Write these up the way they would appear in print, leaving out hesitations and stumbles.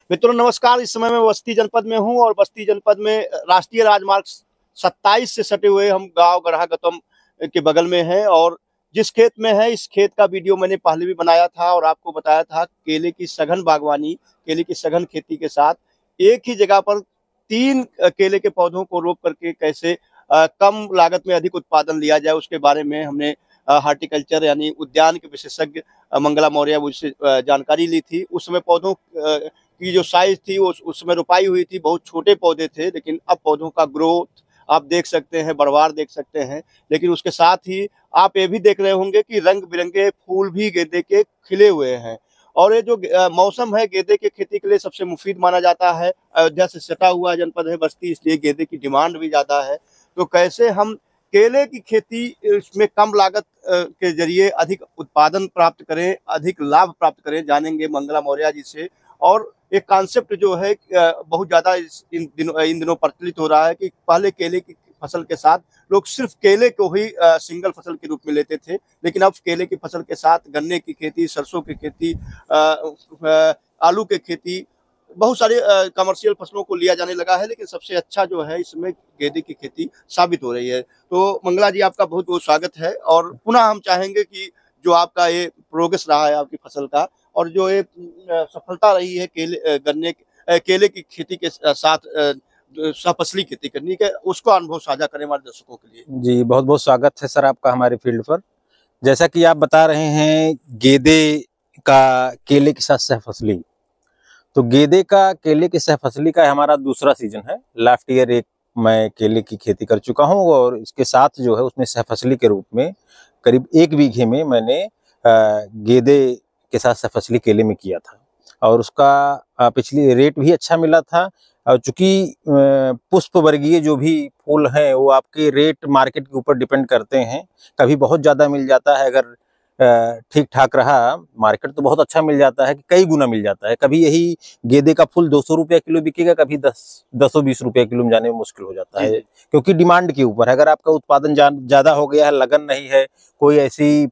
मित्रों नमस्कार। इस समय मैं बस्ती जनपद में हूं और बस्ती जनपद में राष्ट्रीय राजमार्ग 27 से सटे हुए हम गांव गढ़ा गौतम के बगल में है। और जिस खेत में है, इस खेत का वीडियो मैंने पहले भी बनाया था और आपको बताया था केले की सघन बागवानी, केले की सघन खेती के साथ एक ही जगह पर 3 केले के पौधों को रोप करके कैसे कम लागत में अधिक उत्पादन लिया जाए, उसके बारे में हमने हार्टिकल्चर यानी उद्यान के विशेषज्ञ मंगला मौर्य मुझसे जानकारी ली थी। उस समय पौधों की जो साइज थी वो उस समय रोपाई हुई थी, बहुत छोटे पौधे थे, लेकिन अब पौधों का ग्रोथ आप देख सकते हैं, बढ़वार देख सकते हैं। लेकिन उसके साथ ही आप ये भी देख रहे होंगे कि रंग बिरंगे फूल भी गेंदे के खिले हुए हैं। और ये जो मौसम है गेंदे के खेती के लिए सबसे मुफीद माना जाता है। अयोध्या से सटा हुआ जनपद है बस्ती, इसलिए गेंदे की डिमांड भी ज़्यादा है। तो कैसे हम केले की खेती इसमें कम लागत के जरिए अधिक उत्पादन प्राप्त करें, अधिक लाभ प्राप्त करें, जानेंगे मंगला मौर्य जी से। और एक कॉन्सेप्ट जो है बहुत ज़्यादा इन दिनों प्रचलित हो रहा है कि पहले केले की फसल के साथ लोग सिर्फ केले को ही सिंगल फसल के रूप में लेते थे, लेकिन अब केले की फसल के साथ गन्ने की खेती, सरसों की खेती, आलू की खेती, बहुत सारे कमर्शियल फसलों को लिया जाने लगा है। लेकिन सबसे अच्छा जो है इसमें गेंदे की खेती साबित हो रही है। तो मंगला जी आपका बहुत बहुत स्वागत है। और पुनः हम चाहेंगे कि जो आपका ये प्रोग्रेस रहा है आपकी फसल का, और जो ये सफलता रही है केले की खेती के साथ सफसली खेती करने के, उसको अनुभव साझा करें हमारे दर्शकों के लिए। जी बहुत बहुत स्वागत है सर आपका हमारे फील्ड पर। जैसा कि आप बता रहे हैं गेंदे का केले के साथ सहफसली, तो गेंदे का केले की सहफसली का हमारा दूसरा सीजन है। लास्ट ईयर एक मैं केले की खेती कर चुका हूं और इसके साथ जो है उसमें सहफसली के रूप में करीब 1 बीघे में मैंने गेंदे के साथ सहफसली केले में किया था और उसका पिछली रेट भी अच्छा मिला था। और चूंकि पुष्प वर्गीय जो भी फूल हैं वो आपके रेट मार्केट के ऊपर डिपेंड करते हैं। कभी बहुत ज़्यादा मिल जाता है, अगर ठीक ठाक रहा मार्केट तो बहुत अच्छा मिल जाता है कि कई गुना मिल जाता है। कभी यही गेंदे का फूल 200 रुपया किलो बिकेगा, कभी 10-20 रुपया किलो में जाने में मुश्किल हो जाता है, क्योंकि डिमांड के ऊपर है। अगर आपका उत्पादन ज़्यादा हो गया है, लगन नहीं है, कोई ऐसी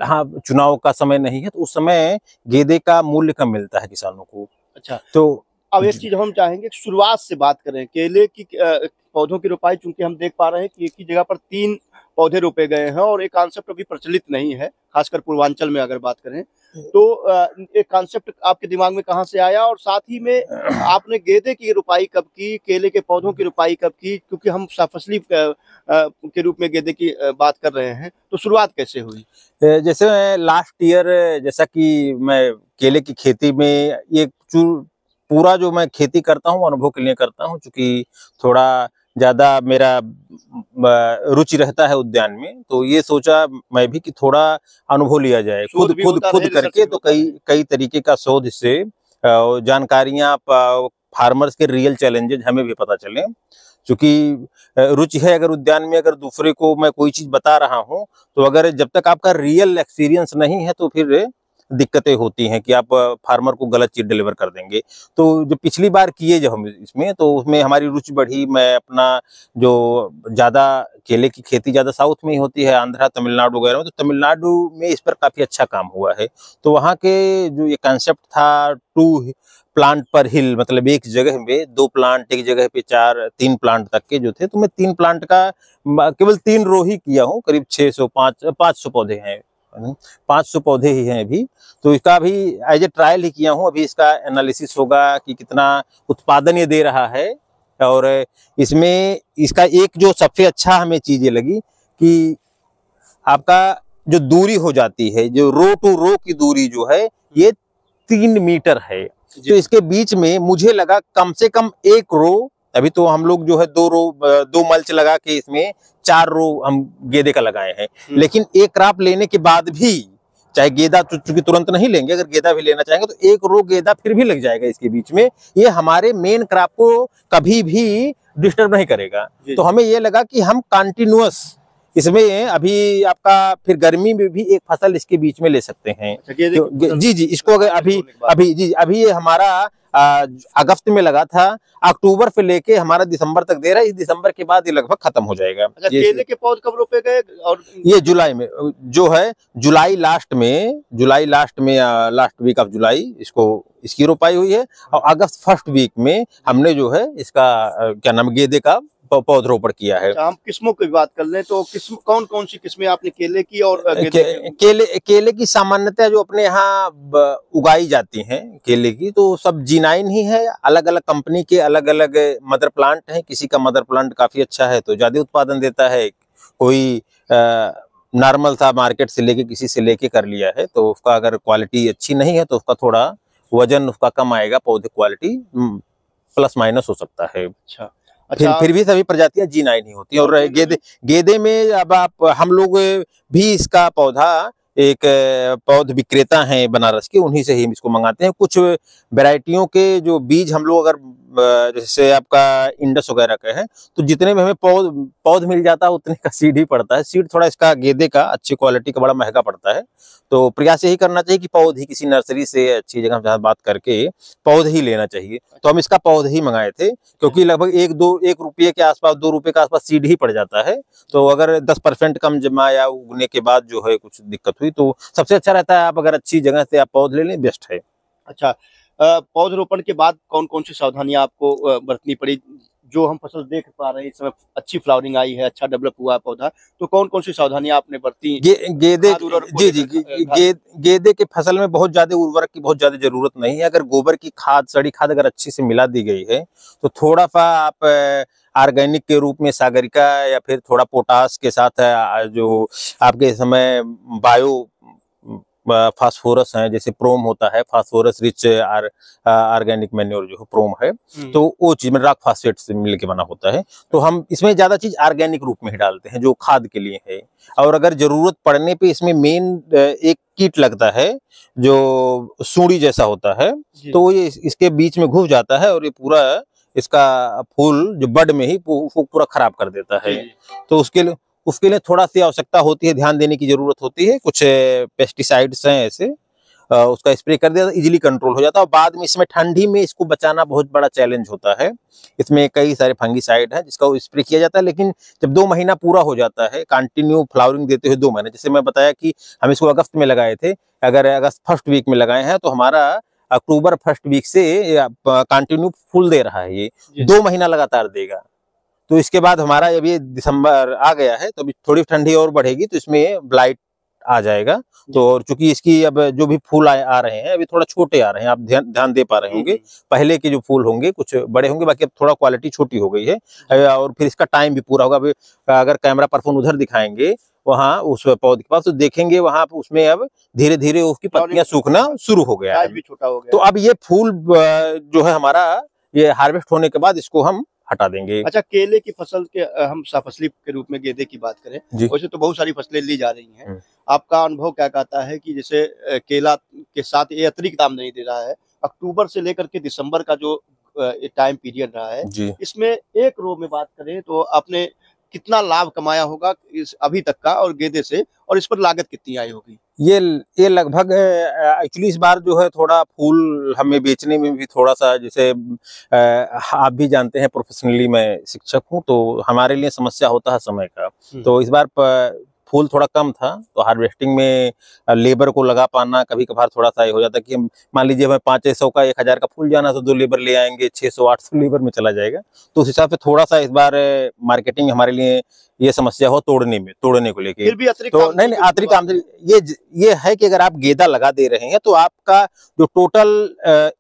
हाँ चुनाव का समय नहीं है, तो उस समय गेंदे का मूल्य कम मिलता है किसानों को। अच्छा, तो अब एक चीज हम चाहेंगे शुरुआत से बात करें केले की पौधों की रोपाई, चूंकि हम देख पा रहे हैं कि एक ही जगह पर 3 पौधे रोपे गए हैं और एक कॉन्सेप्ट अभी प्रचलित नहीं है, खासकर पूर्वांचल में अगर बात करें तो एक कॉन्सेप्ट आपके दिमाग में कहां से आया? और साथ ही में आपने गेंदे की रोपाई कब की, केले के पौधों की रोपाई कब की? क्योंकि हम सफसली के रूप में गेंदे की बात कर रहे हैं, तो शुरुआत कैसे हुई? जैसे लास्ट ईयर, जैसा कि मैं केले की खेती में ये पूरा जो मैं खेती करता हूँ अनुभव के लिए करता हूँ, क्योंकि थोड़ा ज़्यादा मेरा रुचि रहता है उद्यान में, तो ये सोचा मैं भी कि थोड़ा अनुभव लिया जाए खुद करके। तो कई तरीके का शोध से जानकारियाँ फार्मर्स के रियल चैलेंजेस हमें भी पता चले। क्योंकि रुचि है अगर उद्यान में, अगर दूसरे को मैं कोई चीज़ बता रहा हूँ तो अगर जब तक आपका रियल एक्सपीरियंस नहीं है तो फिर दिक्कतें होती हैं कि आप फार्मर को गलत चीज़ डिलीवर कर देंगे। तो जो पिछली बार किए जब हम इसमें, तो उसमें हमारी रुचि बढ़ी। मैं अपना जो ज़्यादा केले की खेती ज़्यादा साउथ में ही होती है, आंध्रा तमिलनाडु वगैरह में, तो तमिलनाडु में इस पर काफ़ी अच्छा काम हुआ है। तो वहाँ के जो ये कंसेप्ट था 2 प्लांट पर हिल, मतलब एक जगह में 2 प्लांट, एक जगह पे 3 प्लांट तक के जो थे, तो मैं 3 प्लांट का केवल 3 रो ही किया हूँ। करीब 500 पौधे हैं, 500 पौधे ही हैं अभी। तो इसका अभी एज ए ट्रायल ही किया हूँ। अभी इसका एनालिसिस होगा कि कितना उत्पादन ये दे रहा है। और इसमें इसका एक जो सबसे अच्छा हमें चीज ये लगी कि आपका जो दूरी हो जाती है, जो रो टू रो की दूरी जो है ये 3 मीटर है। तो इसके बीच में मुझे लगा कम से कम 1 रो, अभी तो हम लोग जो है 2 मल्च लगा के इसमें 4 रो हम गेंदे का लगाए हैं। लेकिन एक क्रॉप लेने के बाद भी, चाहे गेंदा चूंकि तुरंत नहीं लेंगे, अगर गेंदा भी लेना चाहेंगे तो 1 रो गेंदा फिर भी लग जाएगा इसके बीच में। ये हमारे मेन क्रॉप को कभी भी डिस्टर्ब नहीं करेगा। तो हमें ये लगा कि हम कंटिन्यूअस इसमें अभी आपका फिर गर्मी में भी एक फसल इसके बीच में ले सकते हैं। जी जी, इसको अगर अभी जी अभी ये हमारा अगस्त में लगा था, अक्टूबर से लेके हमारा दिसंबर तक दे रहा है। इस दिसंबर के बाद ये लगभग खत्म हो जाएगा। केले के पौध कब रोपे गए? और ये जुलाई में जो है, जुलाई लास्ट में लास्ट वीक ऑफ जुलाई इसकी रोपाई हुई है, और अगस्त फर्स्ट वीक में हमने जो है इसका क्या नाम गेंदे का पौधरोपण किया है। हम किस्मों की बात कर लें तो कौन कौन सी किस्में आपने केले की और केले की सामान्यतः जो अपने यहाँ उगाई जाती हैं केले की, तो सब G9 ही है। अलग अलग कंपनी के अलग अलग मदर प्लांट हैं। किसी का मदर प्लांट काफी अच्छा है तो ज्यादा उत्पादन देता है, कोई नॉर्मल था मार्केट से लेके किसी से लेके कर लिया है, तो उसका अगर क्वालिटी अच्छी नहीं है तो उसका थोड़ा वजन उसका कम आएगा, पौधे क्वालिटी प्लस माइनस हो सकता है। अच्छा। फिर भी सभी प्रजातियां G9 ही होती है। और गेंदे में अब हम लोग भी इसका पौधा एक पौध विक्रेता हैं बनारस के, उन्हीं से ही इसको मंगाते हैं। कुछ वैरायटियों के जो बीज हम लोग अगर जैसे आपका इंडस वगैरह का है, तो जितने में हमें पौध मिल जाता है उतने का सीड ही पड़ता है। सीड थोड़ा इसका गेंदे का अच्छी क्वालिटी का बड़ा महंगा पड़ता है, तो प्रयास यही करना चाहिए कि पौध ही किसी नर्सरी से अच्छी जगह बात करके पौध ही लेना चाहिए। तो हम इसका पौध ही मंगाए थे, क्योंकि लगभग एक रुपये के आसपास, 2 रुपये के आसपास सीड ही पड़ जाता है। तो अगर 10% कम जमा या उगने के बाद जो है कुछ दिक्कत हुई तो सबसे अच्छा रहता है आप अगर अच्छी जगह से आप पौध ले लें, बेस्ट है। अच्छा, पौधरोपण के बाद कौन कौन सी सावधानियां आपको बरतनी पड़ी? जो हम फसल देख पा रहे हैं इस समय अच्छी फ्लावरिंग आई है, अच्छा डेवलप हुआ है पौधा, तो कौन कौन सी सावधानियां आपने बरती? गेंदे के फसल में बहुत ज्यादा उर्वरक की बहुत ज्यादा जरूरत नहीं है। अगर गोबर की खाद, सड़ी खाद अगर अच्छी से मिला दी गई है तो थोड़ा सा आप ऑर्गेनिक के रूप में सागरिका या फिर थोड़ा पोटास के साथ जो आपके समय बायो फास्फोरस है, जैसे प्रोम होता है, फास्फोरस रिच ऑर्गेनिक मैन्योर जो प्रोम है, तो वो चीज में रॉक फास्फेट से मिलके बना होता है। तो हम इसमें ज्यादा चीज ऑर्गेनिक रूप में ही डालते हैं जो खाद के लिए है। और अगर जरूरत पड़ने पे इसमें मेन एक कीट लगता है जो सूंडी जैसा होता है, तो ये इसके बीच में घुस जाता है और ये पूरा इसका फूल जो बड में ही पूरा खराब कर देता है। तो उसके लिए थोड़ा सी आवश्यकता होती है, ध्यान देने की जरूरत होती है। कुछ पेस्टिसाइड्स हैं ऐसे, उसका स्प्रे कर दिया तो इजीली कंट्रोल हो जाता है। और बाद में इसमें ठंडी में इसको बचाना बहुत बड़ा चैलेंज होता है। इसमें कई सारे फंगीसाइड है जिसका स्प्रे किया जाता है, लेकिन जब 2 महीना पूरा हो जाता है कंटिन्यू फ्लावरिंग देते हुए 2 महीने, जैसे मैं बताया कि हम इसको अगस्त में लगाए थे, अगर अगस्त फर्स्ट वीक में लगाए हैं तो हमारा अक्टूबर फर्स्ट वीक से कंटिन्यू फूल दे रहा है। ये 2 महीना लगातार देगा। तो इसके बाद हमारा अभी दिसंबर आ गया है, तो अभी थोड़ी ठंडी और बढ़ेगी तो इसमें ब्लाइट आ जाएगा। तो चूंकि इसकी अब जो भी फूल आ रहे हैं अभी थोड़ा छोटे आ रहे हैं, आप ध्यान दे पा रहे होंगे। पहले के जो फूल होंगे कुछ बड़े होंगे, बाकी अब थोड़ा क्वालिटी छोटी हो गई है। और फिर इसका टाइम भी पूरा होगा। अभी अगर कैमरा पर्सन उधर दिखाएंगे वहां उस पौधे के पास, तो देखेंगे वहां उसमें अब धीरे धीरे उसकी पत्तियां सूखना शुरू हो गया है। तो अब ये फूल जो है हमारा ये हार्वेस्ट होने के बाद इसको हम हटा देंगे। अच्छा, केले की फसल के हम सफसली के रूप में गेंदे की बात करें, वैसे तो बहुत सारी फसलें ली जा रही हैं। आपका अनुभव क्या कहता है कि जैसे केला के साथ ये अतिरिक्त आमदनी दे रहा है, अक्टूबर से लेकर के दिसंबर का जो टाइम पीरियड रहा है, इसमें एक रो में बात करें तो आपने कितना लाभ कमाया होगा इस अभी तक का और गेंदे से, और इस पर लागत कितनी आई होगी? ये लगभग एक्चुअली इस बार जो है थोड़ा फूल हमें बेचने में भी थोड़ा सा, जैसे आप भी जानते हैं प्रोफेशनली मैं शिक्षक हूं, तो हमारे लिए समस्या होता है समय का। तो इस बार फूल थोड़ा कम था, तो हार्वेस्टिंग में लेबर को लगा पाना कभी कभार थोड़ा सा हो जाता है कि मान लीजिए हमें 500 का 1000 का फूल जाना तो 2 लेबर ले आएंगे, 600-800 लेबर में चला जाएगा। तो उस हिसाब से थोड़ा सा इस बार मार्केटिंग हमारे लिए ये समस्या हो तोड़ने को लेके। फिर भी अतिरिक्त तो नहीं अतिरिक्त आमदनी ये है कि अगर आप गेंदा लगा दे रहे हैं तो आपका जो टोटल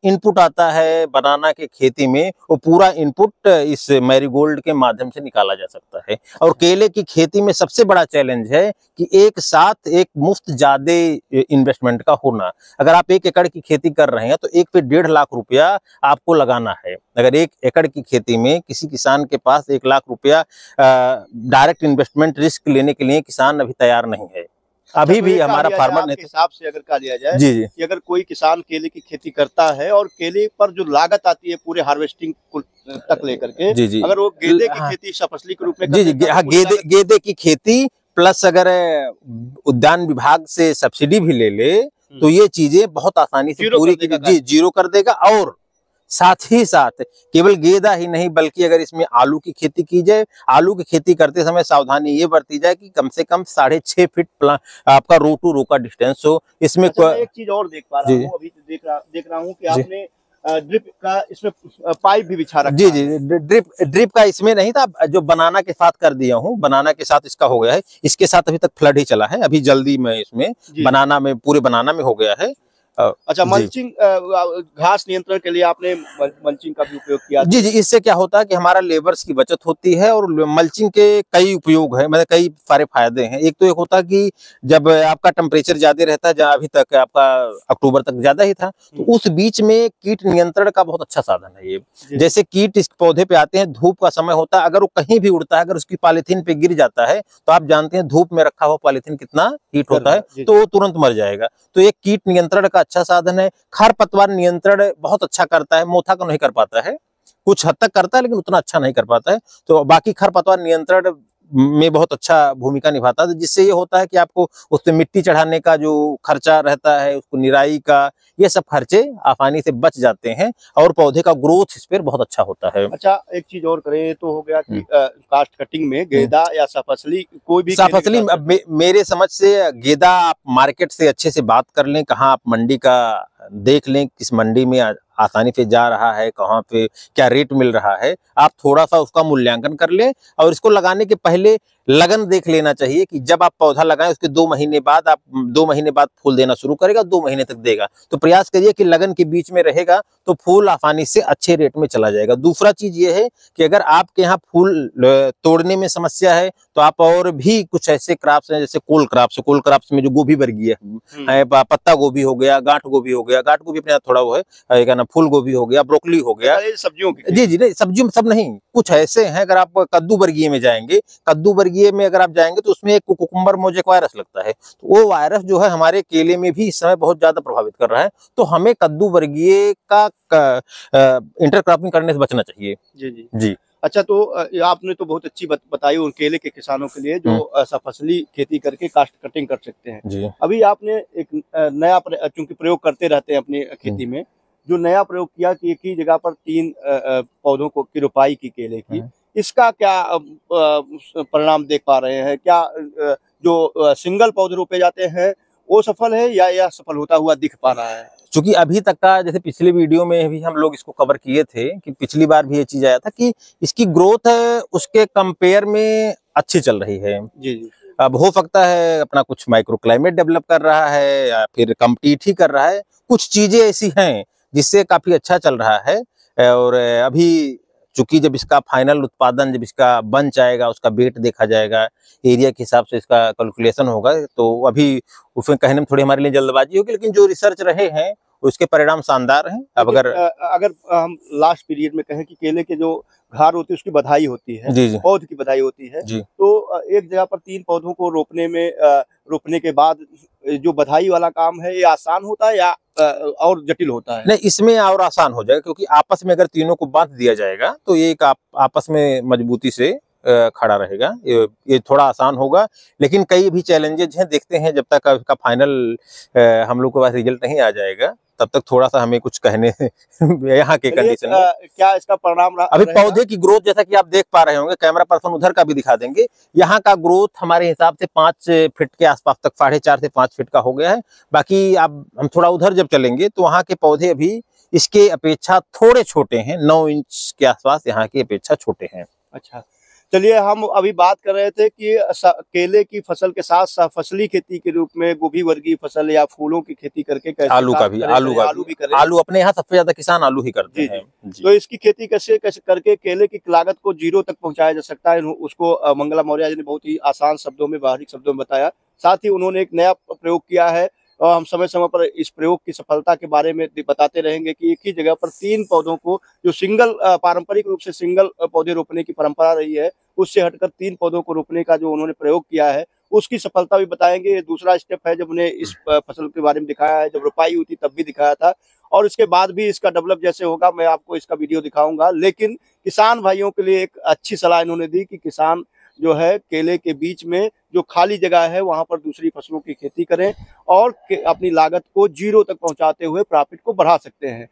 इनपुट आता है बनाना के खेती में, वो पूरा इनपुट इस मैरीगोल्ड के माध्यम से निकाला जा सकता है। और केले की खेती में सबसे बड़ा चैलेंज है कि एक साथ एक मुफ्त ज्यादा इन्वेस्टमेंट का होना। अगर आप 1 एकड़ की खेती कर रहे हैं तो 1 पे 1.5 लाख रुपया आपको लगाना है। अगर 1 एकड़ की खेती में किसी किसान के पास 1 लाख रुपया डायरेक्ट इन्वेस्टमेंट रिस्क लेने के लिए किसान अभी तैयार नहीं है। अभी भी हमारा फार्मर ने हिसाब से अगर कहा लिया जाए जी कि अगर कोई किसान केले की खेती करता है और केले पर जो लागत आती है पूरे हार्वेस्टिंग तक लेकर के, जी अगर वो गेंदे की खेती सफसली के रूप में गेंदे की खेती प्लस अगर उद्यान विभाग से सब्सिडी भी ले ले तो ये चीजें बहुत आसानी से पूरी जी जीरो कर देगा। और साथ ही साथ केवल गेंदा ही नहीं बल्कि अगर इसमें आलू की खेती की जाए, आलू की खेती करते समय सावधानी ये बरती जाए कि कम से कम 6.5 फीट आपका रो टू रो का डिस्टेंस हो। इसमें एक चीज और देख पा रहा हूँ, अभी देख रहा हूँ कि आपने ड्रिप का इसमें पाइप भी बिछा रखा है। जी ड्रिप का इसमें नहीं था, जो बनाना के साथ कर दिया हूँ, बनाना के साथ इसका हो गया है। इसके साथ अभी तक फ्लड ही चला है, अभी जल्दी में इसमें बनाना में पूरे बनाना में हो गया है। अच्छा, मल्चिंग घास नियंत्रण के लिए आपने मल्चिंग का भी उपयोग किया? जी, इससे क्या होता है कि हमारा लेबर्स की बचत होती है और मल्चिंग के कई उपयोग है, मतलब कई सारे फायदे हैं। एक तो एक होता है कि जब आपका टेम्परेचर ज्यादा रहता है, जहाँ अभी तक आपका अक्टूबर तक ज्यादा ही था, तो उस बीच में कीट नियंत्रण का बहुत अच्छा साधन है ये। जैसे कीट इस पौधे पे आते हैं, धूप का समय होता है, अगर वो कहीं भी उड़ता है, अगर उसकी पॉलीथीन पे गिर जाता है तो आप जानते हैं धूप में रखा हुआ पॉलीथीन कितना हीट होता है, तो वो तुरंत मर जाएगा। तो एक कीट नियंत्रण का अच्छा साधन है। खरपतवार नियंत्रण बहुत अच्छा करता है, मोथा को नहीं कर पाता है, कुछ हद तक करता है लेकिन उतना अच्छा नहीं कर पाता है। तो बाकी खरपतवार नियंत्रण में बहुत अच्छा भूमिका निभाता है, जिससे ये होता है कि आपको उस पे मिट्टी चढ़ाने का जो खर्चा रहता है, उसको निराई का, ये सब खर्चे आसानी से बच जाते हैं और पौधे का ग्रोथ इस पर बहुत अच्छा होता है। अच्छा, एक चीज और करें तो हो गया कि कास्ट कटिंग में गेंदा या सफसली कोई भी सफसली मेरे समझ से गेंदा आप मार्केट से अच्छे से बात कर लें, कहाँ आप मंडी का देख लें, किस मंडी में आसानी से जा रहा है, कहाँ पे क्या रेट मिल रहा है, आप थोड़ा सा उसका मूल्यांकन कर लें। और इसको लगाने के पहले लगन देख लेना चाहिए कि जब आप पौधा लगाएं उसके 2 महीने बाद, आप 2 महीने बाद फूल देना शुरू करेगा, 2 महीने तक देगा, तो प्रयास करिए कि लगन के बीच में रहेगा तो फूल आसानी से अच्छे रेट में चला जाएगा। दूसरा चीज ये है कि अगर आपके यहाँ फूल तोड़ने में समस्या है तो आप और भी कुछ ऐसे क्रॉप्स हैं, जैसे कोल क्रॉप्स में जो गोभी वर्गीय है, पत्ता गोभी हो गया, गांठ गोभी हो गया, गांठ गोभी अपने थोड़ा वो है, क्या ना, फूल गोभी हो गया, ब्रोकली हो गया, सब्जियों की। जी नहीं, सब्जियों में सब नहीं, कुछ ऐसे हैं। अगर आप कद्दू वर्गीय में जाएंगे, कद्दू वर्गीय में अगर आप जाएंगे तो उसमें एक कुकुम्बर मोजेक वायरस लगता है, तो वो वायरस जो है हमारे केले में भी इस समय बहुत ज्यादा प्रभावित कर रहा है। तो हमें कद्दू वर्गीय का इंटरक्रॉपिंग करने से बचना चाहिए। जी। अच्छा, तो आपने तो बहुत अच्छी बताई उन केले के किसानों के लिए जो सफसली खेती करके कास्ट कटिंग कर सकते हैं। जी। अभी आपने एक नया चूंकि प्रयोग करते रहते हैं अपनी खेती में, जो नया प्रयोग किया कि एक ही जगह पर 3 पौधों की रोपाई की केले की, इसका क्या परिणाम देख पा रहे हैं? क्या जो सिंगल पौधे रोपे जाते हैं वो सफल है या यह सफल होता हुआ दिख पा रहा है? चूंकि अभी तक का, जैसे पिछले वीडियो में भी हम लोग इसको कवर किए थे कि पिछली बार भी ये चीज आया था कि इसकी ग्रोथ उसके कंपेयर में अच्छी चल रही है। जी। अब हो सकता है अपना कुछ माइक्रो क्लाइमेट डेवलप कर रहा है या फिर कम्पीट ही कर रहा है, कुछ चीजें ऐसी हैं जिससे काफी अच्छा चल रहा है। और अभी चूंकि जब इसका फाइनल उत्पादन, जब इसका बन जाएगा, उसका वेट देखा जाएगा, एरिया के हिसाब से इसका कैलकुलेशन होगा, तो अभी उसमें कहने में थोड़ी हमारे लिए जल्दबाजी होगी, लेकिन जो रिसर्च रहे हैं उसके परिणाम शानदार हैं। अब अगर हम लास्ट पीरियड में कहें कि केले के जो घार होती है उसकी बधाई होती है, पौध की बधाई होती है, तो एक जगह पर 3 पौधों को रोपने के बाद जो बधाई वाला काम है, ये आसान होता है या और जटिल होता है? नहीं, इसमें और आसान हो जाएगा, क्योंकि आपस में अगर तीनों को बांध दिया जाएगा तो ये एक आपस में मजबूती से खड़ा रहेगा, ये थोड़ा आसान होगा। लेकिन कई भी चैलेंजेस हैं, देखते हैं जब तक इसका फाइनल हम लोग के पास रिजल्ट नहीं आ जाएगा तब तक थोड़ा सा हमें कुछ कहने यहाँ के कंडीशन में क्या इसका परिणाम अभी पौधे की ग्रोथ, जैसा कि आप देख पा रहे होंगे, कैमरा पर्सन उधर का भी दिखा देंगे, यहाँ का ग्रोथ हमारे हिसाब से 5 फीट के आसपास तक, 4.5 से 5 फीट का हो गया है। बाकी अब हम थोड़ा उधर जब चलेंगे तो वहाँ के पौधे अभी इसके अपेक्षा थोड़े छोटे हैं, 9 इंच के आसपास यहाँ की अपेक्षा छोटे हैं। अच्छा, चलिए, हम अभी बात कर रहे थे कि केले की फसल के साथ साथ फसली खेती के रूप में गोभी वर्गीय फसल या फूलों की खेती करके कैसे आलू अपने यहाँ सबसे ज्यादा किसान आलू ही करते हैं। तो इसकी खेती कैसे करके केले की लागत को 0 तक पहुंचाया जा सकता है, उसको मंगला मौर्य जी ने बहुत ही आसान शब्दों में, बारीक शब्दों में बताया। साथ ही उन्होंने एक नया प्रयोग किया है और हम समय समय पर इस प्रयोग की सफलता के बारे में बताते रहेंगे कि एक ही जगह पर 3 पौधों को, जो सिंगल पारंपरिक रूप से सिंगल पौधे रोपने की परंपरा रही है, उससे हटकर 3 पौधों को रोपने का जो उन्होंने प्रयोग किया है उसकी सफलता भी बताएंगे। ये दूसरा स्टेप है जब उन्हें इस फसल के बारे में दिखाया है, जब रोपाई हुई थी तब भी दिखाया था, और इसके बाद भी इसका डेवलप जैसे होगा मैं आपको इसका वीडियो दिखाऊंगा। लेकिन किसान भाइयों के लिए एक अच्छी सलाह इन्होंने दी कि किसान जो है केले के बीच में जो खाली जगह है वहां पर दूसरी फसलों की खेती करें और अपनी लागत को जीरो तक पहुंचाते हुए प्रॉफिट को बढ़ा सकते हैं।